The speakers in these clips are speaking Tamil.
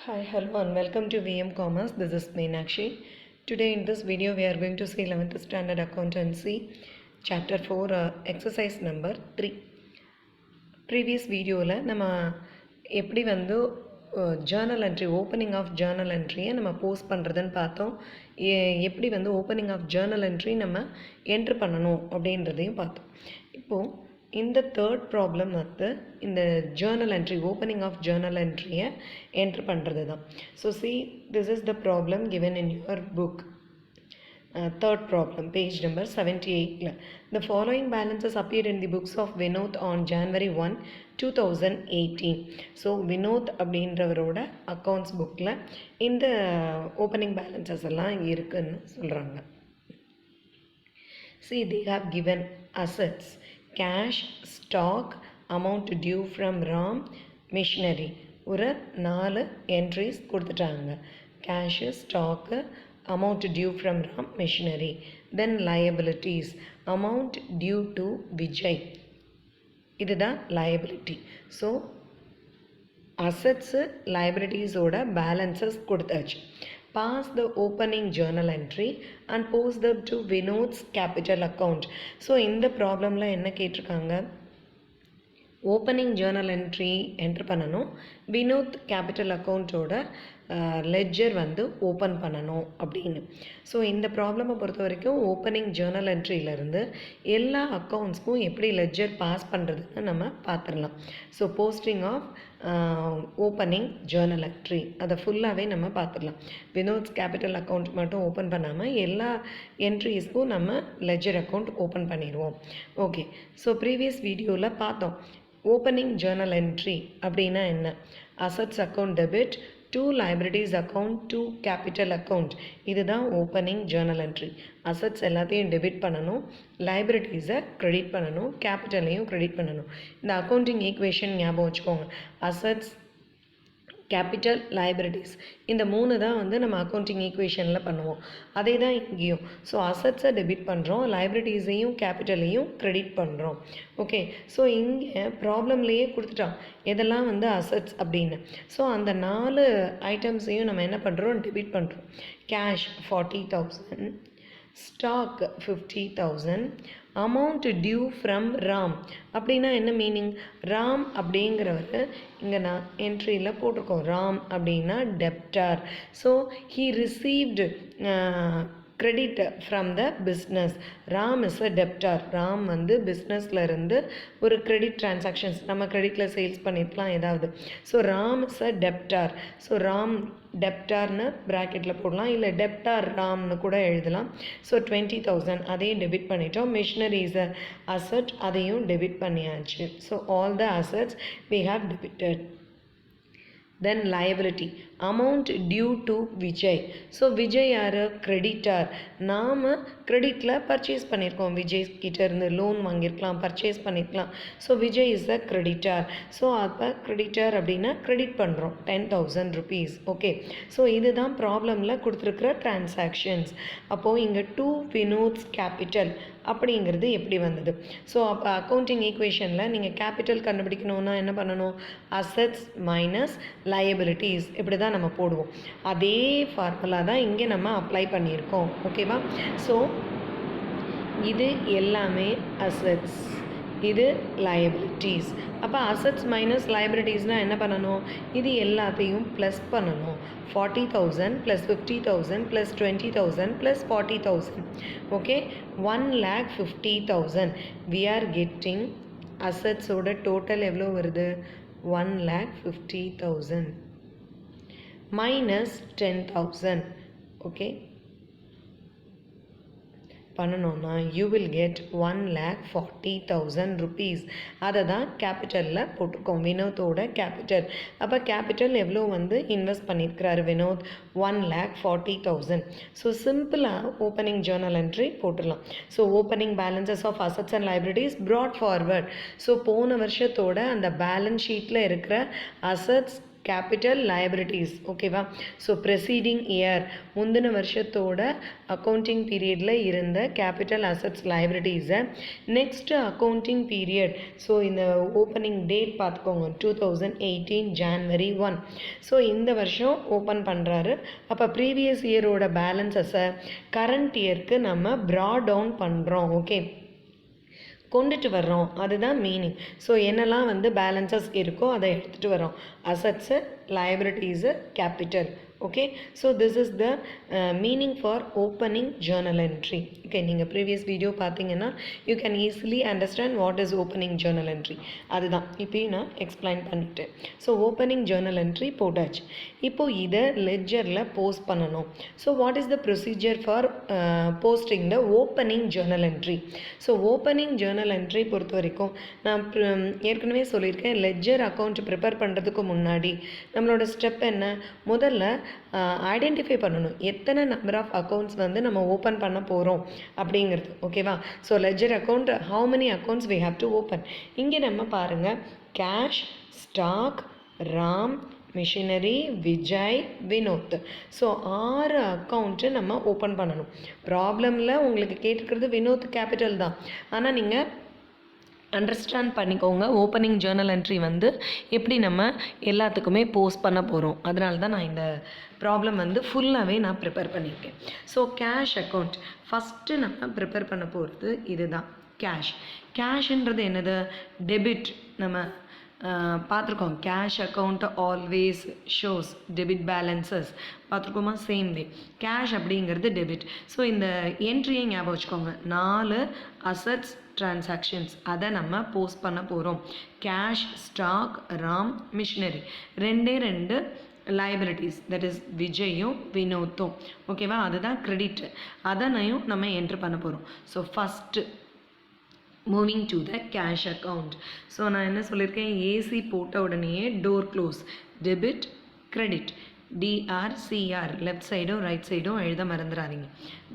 Hi, hello and welcome to VM Commerce. This is Meenakshi. Today in this video we are going to see 11th Standard Accountancy Chapter 4 Exercise number 3. Previous video la nama எப்படி வந்து journal entry opening of journal என்ட்ரியை நம்ம போஸ்ட் பண்ணுறதுன்னு பார்த்தோம். எப்படி வந்து ஓப்பனிங் ஆஃப் ஜேர்னல் என்ட்ரி நம்ம என்ட்ரு பண்ணணும் அப்படின்றதையும் பார்த்தோம். இப்போது இந்த தேர்ட் ப்ராப்ளம் வந்து இந்த journal entry opening of journal என்ட்ரியை என்ட்ரு பண்ணுறது தான். So see, this is the problem given in your book. Third problem, page number 78. The following balances appeared in the books of Vinod on January 1, 2018. So Vinod அப்படின்றவரோட accounts புக்கில் இந்த ஓப்பனிங் பேலன்சஸ் எல்லாம் இருக்குன்னு சொல்கிறாங்க. See, they have given assets, cash, stock, amount due from RAM, machinery. ஒரு 4 என்ட்ரிஸ் கொடுத்துட்டாங்க. Cash, stock, amount due from RAM, machinery. Then liabilities, amount due to Vijay. இதுதான் liability. So assets, liabilities ஓட balances கொடுத்தாச்சு. Pass the opening journal entry and post them to Vinod's capital account. So இந்த ப்ராப்ளம்ல என்ன கேட்டிருக்காங்க, ஓப்பனிங் ஜேர்னல் என்ட்ரி என்ட்ரு பண்ணணும், வினோத் கேபிட்டல் அக்கௌண்ட்டோட லெட்ஜர் வந்து ஓப்பன் பண்ணணும் அப்படின்னு. ஸோ இந்த ப்ராப்ளமை பொறுத்த வரைக்கும் ஓப்பனிங் ஜேர்னல் என்ட்ரியிலேருந்து எல்லா அக்கௌண்ட்ஸ்க்கும் எப்படி லெட்ஜர் பாஸ் பண்ணுறதுன்னு நம்ம பார்த்துடலாம். So posting of opening journal entry அதை ஃபுல்லாகவே நம்ம பார்த்துடலாம். வினோத்ஸ் கேபிட்டல் அக்கௌண்ட் மட்டும் ஓப்பன் பண்ணாமல் எல்லா என்ட்ரிஸ்க்கும் நம்ம லெட்ஜர் அக்கௌண்ட் ஓப்பன் பண்ணிடுவோம். ஓகே, ஸோ ப்ரீவியஸ் வீடியோவில் பார்த்தோம் ஓப்பனிங் ஜேர்னல் என்ட்ரி அப்படின்னா என்ன. Assets account debit, to liabilities account, to capital account. இதுதான் ஓப்பனிங் ஜேர்னல் என்ட்ரி. அசட்ஸ் எல்லாத்தையும் டெபிட் பண்ணணும், லைபிலிட்டிஸை க்ரெடிட் பண்ணணும், கேபிட்டலையும் க்ரெடிட் பண்ணணும். இந்த அக்கௌண்டிங் ஈக்குவேஷன் ஞாபகம் வச்சுக்கோங்க. அசட்ஸ், கேபிட்டல், லைபிலிட்டிஸ், இந்த 3 தான் வந்து நம்ம அக்கௌண்டிங் ஈக்குவேஷனில் பண்ணுவோம். அதே தான் இங்கேயும். ஸோ அசட்ஸை டெபிட் பண்ணுறோம், லைபிலிட்டிஸையும் கேபிட்டலையும் க்ரெடிட் பண்ணுறோம். ஓகே, ஸோ இங்கே ப்ராப்ளம்லேயே கொடுத்துட்டான் எதெல்லாம் வந்து அசட்ஸ் அப்படின்னு. ஸோ அந்த 4 ஐட்டம்ஸையும் நம்ம என்ன பண்ணுறோம், டெபிட் பண்ணுறோம். Cash 40,000, stock 50,000, amount due from Ram. அப்படின்னா என்ன மீனிங், ராம் அப்படிங்கிறவர் இங்கே நான் என்ட்ரியில் போட்டிருக்கோம். ராம் அப்படின்னா டெப்டார். So he received credit from the business. Ram is a debtor. Ram வந்து பிஸ்னஸில் இருந்து ஒரு கிரெடிட் டிரான்சாக்ஷன்ஸ் நம்ம கிரெடிட்டில் சேல்ஸ் பண்ணியிருக்கலாம் ஏதாவது. So Ram is a debtor. So Ram டெப்டார்னு ப்ராக்கெட்டில் போடலாம், இல்லை டெப்டார் ராம்னு கூட எழுதலாம். ஸோ 20,000 அதையும் டெபிட் பண்ணிட்டோம். மிஷினரி இஸ் அ அசட், அதையும் டெபிட் பண்ணியாச்சு. So all the assets we have debited. Then liability, amount due to Vijay. So Vijay யார், கிரெடிட்டார். நாம் கிரெடிட்டில் பர்ச்சேஸ் பண்ணியிருக்கோம், விஜய் கிட்ட இருந்து லோன் வாங்கியிருக்கலாம், பர்ச்சேஸ் பண்ணியிருக்கலாம். So Vijay is a creditor. So அப்போ கிரெடிட்டார் அப்படின்னா கிரெடிட் பண்ணுறோம் 10,000 rupees. ஓகே, ஸோ இதுதான் ப்ராப்ளமில் கொடுத்துருக்குற டிரான்சாக்ஷன்ஸ். அப்போது இங்கே டூ வினோத்ஸ் கேபிட்டல் அப்படிங்கிறது எப்படி வந்தது. ஸோ அப்போ அக்கௌண்டிங் ஈக்குவேஷனில் நீங்கள் கேபிட்டல் கண்டுபிடிக்கணுன்னா என்ன பண்ணணும், அசட்ஸ் மைனஸ் லைபிலிட்டிஸ் இப்படி தான் நம்ம போடுவோம். அதே ஃபார்முலா தான் இங்கே நம்ம அப்ளை பண்ணியிருக்கோம். ஓகேவா. ஸோ இது எல்லாமே அசட்ஸ், இது லைபிலிட்டிஸ். அப்போ அசட்ஸ் மைனஸ் லைபிலிட்டிஸ்னால் என்ன பண்ணணும், இது எல்லாத்தையும் ப்ளஸ் பண்ணணும். 40,000 plus 50,000 plus 20,000 plus 40,000. Okay, 1,50,000. We are getting அசட்ஸோட டோட்டல் எவ்வளோ வருது, 1,50,000 மைனஸ் 10,000. ஓகே பண்ணணும்னா யூ வில் கெட் 1,40,000 rupees. அதை தான் கேபிட்டலில் போட்டிருக்கோம், வினோத்தோட கேபிட்டல். அப்போ கேபிட்டல் எவ்வளோ வந்து இன்வெஸ்ட் பண்ணியிருக்கிறாரு வினோத், 1,40,000. ஸோ சிம்பிளாக ஓப்பனிங் ஜேர்னல் என்ட்ரி போட்டுடலாம். So opening balances of assets and liabilities brought forward. So போன வருஷத்தோட அந்த பேலன்ஸ் ஷீட்டில் இருக்கிற அசட்ஸ், கேபிட்டல் liabilities ஓகேவா. ஸோ ப்ரெசீடிங் இயர் முந்தின வருஷத்தோட அக்கௌண்டிங் பீரியடில் இருந்த கேபிட்டல் அசட்ஸ் liabilities-ஐ நெக்ஸ்ட் அக்கௌண்டிங் பீரியட், ஸோ இந்த ஓப்பனிங் டேட் பார்த்துக்கோங்க 2018 January 1. ஸோ இந்த வருஷம் ஓப்பன் பண்ணுறாரு. அப்போ ப்ரீவியஸ் இயரோட பேலன்ஸஸை கரண்ட் இயருக்கு நம்ம ப்ரா டவுன் பண்ணுறோம். ஓகே, கொண்டுட்டு வர்றோம், அதுதான் மீனிங். ஸோ என்னெல்லாம் வந்து பேலன்சஸ் இருக்கோ அதை எடுத்துகிட்டு வரோம். Assets, liabilities, capital. Okay, so this is the meaning for opening journal entry. Okay, நீங்கள் previous video பார்த்தீங்கன்னா you can easily understand what is opening journal entry. அதுதான் இப்போயும் நான் எக்ஸ்பிளைன் பண்ணிட்டேன். ஸோ ஓப்பனிங் ஜேர்னல் என்ட்ரி போட்டாச்சு. இப்போது இதை லெட்ஜரில் போஸ்ட் பண்ணணும். So what is the procedure for posting the opening journal entry? So opening journal entry பொறுத்த வரைக்கும் நான் ஏற்கனவே சொல்லியிருக்கேன், லெட்ஜர் அக்கௌண்ட் ப்ரிப்பேர் பண்ணுறதுக்கு முன்னாடி நம்மளோட ஸ்டெப் என்ன, முதல்ல ஐடென்டிஃபை பண்ணணும் எத்தனை நம்பர் ஆஃப் அக்கௌண்ட்ஸ் வந்து நம்ம ஓப்பன் பண்ண போகிறோம் அப்படிங்கிறது. ஓகேவா. So ledger account how many accounts we have to open. இங்கே நம்ம பாருங்கள், cash, stock, Ram, machinery, Vijay, Vinod. So 6 account நம்ம ஓப்பன் பண்ணணும். ப்ராப்ளமில் உங்களுக்கு கேட்டுக்கிறது வினோத் கேபிட்டல் தான். ஆனால் நீங்கள் அண்டர்ஸ்டாண்ட் பண்ணிக்கோங்க, ஓப்பனிங் ஜேர்னல் என்ட்ரி வந்து எப்படி நம்ம எல்லாத்துக்குமே போஸ்ட் பண்ண போகிறோம். அதனால தான் நான் இந்த ப்ராப்ளம் வந்து ஃபுல்லாகவே நான் ப்ரிப்பேர் பண்ணியிருக்கேன். ஸோ கேஷ் அக்கௌண்ட் ஃபஸ்ட்டு நம்ம ப்ரிப்பேர் பண்ண போகிறது இதுதான். கேஷ்ன்றது என்னது, டெபிட். நம்ம பார்த்துருக்கோம், cash account always shows debit balances பார்த்துருக்கோமா, சேம் வே கேஷ் அப்படிங்கிறது டெபிட். ஸோ இந்த என்ட்ரியை ஞாபகம் வச்சுக்கோங்க, 4 அசட்ஸ் டிரான்சாக்ஷன்ஸ் அதை நம்ம போஸ்ட் பண்ண போகிறோம். Cash, stock, Ram, machinery, 2 liabilities, that is விஜயும் வினோத்தும். ஓகேவா, அதுதான் கிரெடிட், அதனையும் நம்ம என்ட்ரு பண்ண போகிறோம். So first moving to the cash account. So நான் என்ன சொல்லியிருக்கேன், ஏசி போட்ட உடனேயே door close, debit, credit, DR CR left சைடும் ரைட் சைடும் எழுத மறந்துடாதீங்க.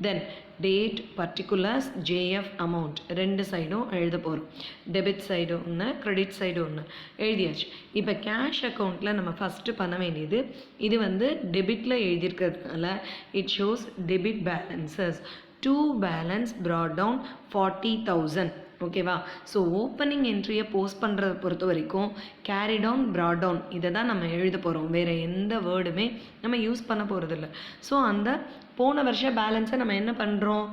Then date, particulars, JF amount 2 சைடும் எழுத போகிறோம். டெபிட் சைடு ஒன்று, கிரெடிட் சைடு ஒன்று எழுதியாச்சு. இப்போ கேஷ் அக்கௌண்ட்டில் நம்ம ஃபஸ்ட்டு பண்ண வேண்டியது, இது வந்து டெபிட்டில் எழுதியிருக்கிறதுனால it shows debit balances. To balance brought down 40,000. ஓகேவா. ஸோ ஓப்பனிங் என்ட்ரியை போஸ்ட் பண்ணுறத பொறுத்த வரைக்கும் கேரி டவுன், brought down இதை தான் நம்ம எழுத போகிறோம். வேறு எந்த வேர்டுமே நம்ம யூஸ் பண்ண போகிறதில்ல. ஸோ அந்த போன வருஷ பேலன்ஸை நம்ம என்ன பண்ணுறோம்,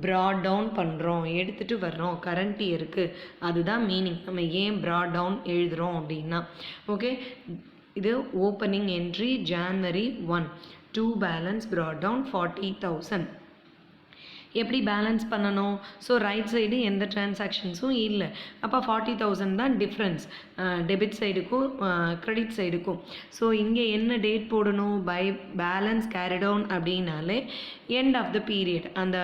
brought down பண்ணுறோம், எடுத்துகிட்டு வர்றோம் கரண்ட் இயருக்கு. அதுதான் மீனிங். நம்ம ஏன் brought down எழுதுகிறோம் அப்படின்னா, ஓகே, இது opening entry January 1. To balance brought down 40,000. எப்படி பேலன்ஸ் பண்ணணும்? ஸோ ரைட் சைடு எந்த டிரான்சாக்ஷன்ஸும் இல்லை. அப்போ 40,000 தான் டிஃப்ரென்ஸ் டெபிட் சைடுக்கும் கிரெடிட் சைடுக்கும். ஸோ இங்கே என்ன டேட் போடணும், பை பேலன்ஸ் கேரி டவுன் அப்படின்னாலே எண்ட் ஆஃப் த பீரியட், அந்த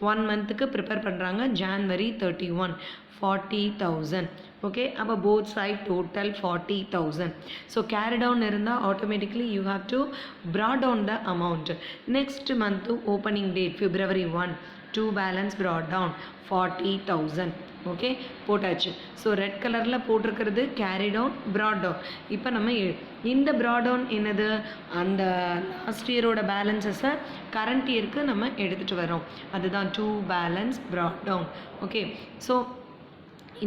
1 மந்த்துக்கு ப்ரிப்பேர் பண்ணுறாங்க, January 31, 40,000. ஓகே, அப்போ both side total 40,000. So carry down இருந்தால் automatically you have to brought down the amount. Next month opening date February 1. To balance brought down 40,000. Okay, போட்டாச்சு. ஸோ ரெட் கலரில் போட்டிருக்கிறது கேரி டவுன், brought down. இப்போ நம்ம இந்த brought down என்னது, அந்த லாஸ்ட் இயரோட பேலன்ஸஸை கரண்ட் இயருக்கு நம்ம எடுத்துகிட்டு வரோம். அதுதான் to balance brought down. Okay, so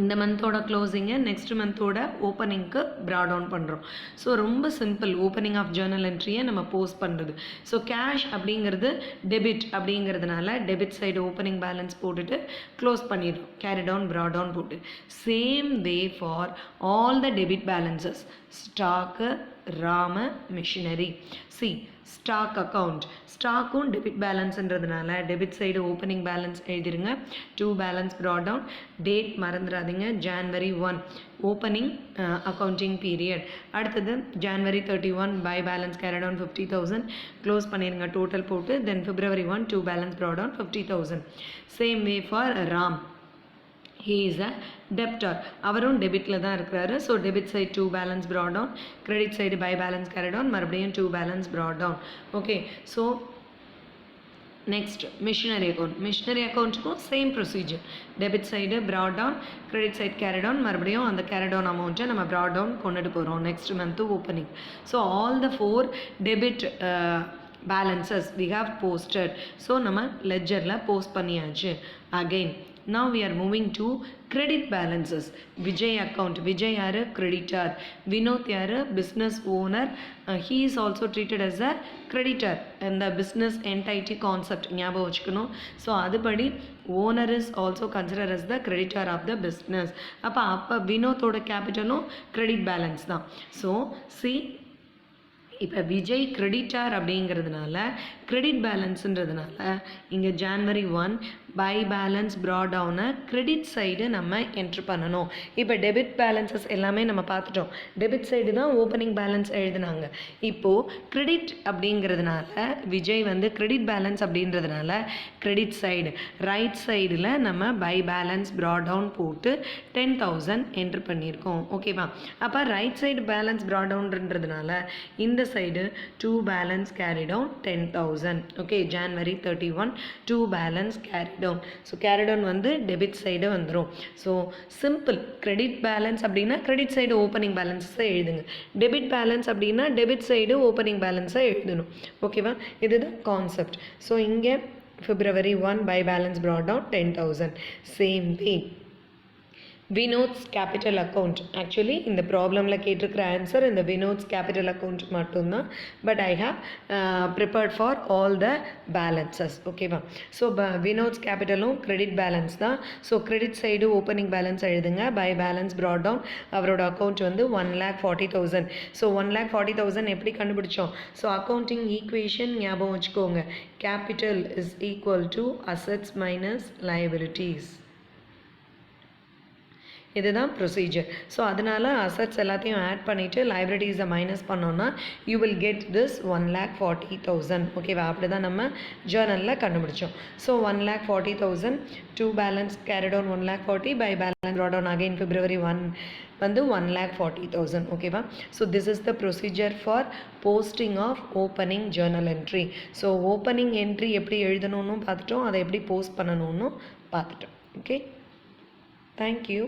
இந்த மந்தோட க்ளோசிங்கை நெக்ஸ்ட் மந்தோட ஓப்பனிங்க்கு brought down பண்ணுறோம். ஸோ ரொம்ப சிம்பிள் ஓப்பனிங் ஆஃப் ஜேர்னல் என்ட்ரியை நம்ம போஸ்ட் பண்ணுறது. ஸோ கேஷ் அப்படிங்கிறது டெபிட் அப்படிங்கிறதுனால டெபிட் சைடு ஓப்பனிங் பேலன்ஸ் போட்டுட்டு க்ளோஸ் பண்ணிடுறோம், கேரி டவுன் brought down போட்டு. Same way for all the debit balances, stock, Ram, machinery. See stock account, ஸ்டாக்கும் டெபிட் பேலன்ஸ்ன்றதுனால டெபிட் சைடு ஓப்பனிங் பேலன்ஸ் எழுதிருங்க, to balance brought down. Date மறந்துடாதீங்க, January 1 ஓப்பனிங் அக்கௌண்டிங் பீரியட். அடுத்தது January 31 by balance carry down 50,000 close பண்ணிடுங்க டோட்டல் போட்டு. Then February 1 to balance brought down 50,000. Same way for Ram, he is a debtor, அவரும் டெபிட்டில் தான் இருக்கிறாரு. So debit side to balance brought down, credit side by balance carry down, மறுபடியும் to balance brought down. Okay, so next machinery account. Machinery அக்கௌண்ட்டுக்கும் same procedure. Debit side broad down, credit side carry down, மறுபடியும் அந்த கேரி டவுன் அமௌண்ட்டை நம்ம ப்ராட் டவுன் கொண்டுட்டு போகிறோம் next month opening. So all the 4 debit balances we have posted. So நம்ம லெட்ஜரில் போஸ்ட் பண்ணியாச்சு. Again now we are moving to credit balances. Vijay account. Vijay யாரு creditor, Vinod யாரு business owner. He is also treated as a creditor in the business entity concept. ஞாபகம் வச்சுக்கணும். ஸோ அதுபடி owner is also considered as the creditor of the business. அப்போ வினோத்தோட கேபிட்டலும் credit balance தான். ஸோ see இப்போ விஜய் கிரெடிட்டார் அப்படிங்கிறதுனால கிரெடிட் பேலன்ஸுன்றதுனால இங்கே ஜான்வரி 1 பை பேலன்ஸ் ப்ராட் டவுனை கிரெடிட் சைடு நம்ம என்ட்ரு பண்ணணும். இப்போ டெபிட் பேலன்சஸ் எல்லாமே நம்ம பார்த்துட்டோம். டெபிட் சைடு தான் ஓப்பனிங் பேலன்ஸ் எழுதுனாங்க. இப்போது கிரெடிட் அப்படிங்கிறதுனால விஜய் வந்து கிரெடிட் பேலன்ஸ் அப்படின்றதுனால கிரெடிட் சைடு ரைட் சைடில் நம்ம பை பேலன்ஸ் ப்ராட் டவுன் போட்டு 10,000 என்ட்ரு பண்ணியிருக்கோம். ஓகேவா? அப்போ ரைட் சைடு பேலன்ஸ் ப்ராட் டவுன்ன்றதுனால இந்த side 2 balance carry down 10,000. Okay, January 31 2 balance carry down. So carry down வந்து டெபிட் சைடு வந்துடும். So simple. கிரெடிட் பேலன்ஸ் அப்படின்னா கிரெடிட் சைடு ஓப்பனிங் பேலன்ஸை எழுதுங்க. டெபிட் பேலன்ஸ் அப்படின்னா டெபிட் சைடு ஓப்பனிங் பேலன்ஸை எழுதணும். ஓகேவா? இதுதான் கான்செப்ட். ஸோ இங்கே February 1 by balance brought down 10,000. Same way Vinod's capital account. Actually இந்த ப்ராப்ளமில் கேட்டிருக்கிற ஆன்சர் இந்த வினோத்ஸ் கேபிட்டல் அக்கௌண்ட் மட்டும்தான். But I have prepared for all the balances. ஓகேவா? ஸோ வினோத்ஸ் கேபிட்டலும் கிரெடிட் பேலன்ஸ் தான். So credit side opening balance எழுதுங்க. பை பேலன்ஸ் ப்ராட் டவுன் அவரோட அக்கௌண்ட் வந்து 1,40,000. ஸோ 1,40,000 எப்படி கண்டுபிடிச்சோம்? ஸோ அக்கௌண்டிங் ஈக்குவேஷன் ஞாபகம் வச்சுக்கோங்க. Capital is equal to assets minus liabilities. இதுதான் ப்ரொசீஜர். ஸோ அதனால் அசட்ஸ் எல்லாத்தையும் ஆட் பண்ணிவிட்டு லைப்ரரிஸை மைனஸ் பண்ணோன்னா யூ வில் கெட் திஸ் 1,40,000. ஓகேவா? அப்படி தான் நம்ம ஜேர்னலில் கண்டுபிடிச்சோம். So 1,40,000 2 balance carry down 1,40,000 by balance brought down again February 1 வந்து 1,40,000. ஓகேவா? So this is the procedure for posting of opening journal entry. So opening entry எப்படி எழுதணும்னு பார்த்துட்டோம், அதை எப்படி போஸ்ட் பண்ணணும்னு பார்த்துட்டோம். Okay, thank you.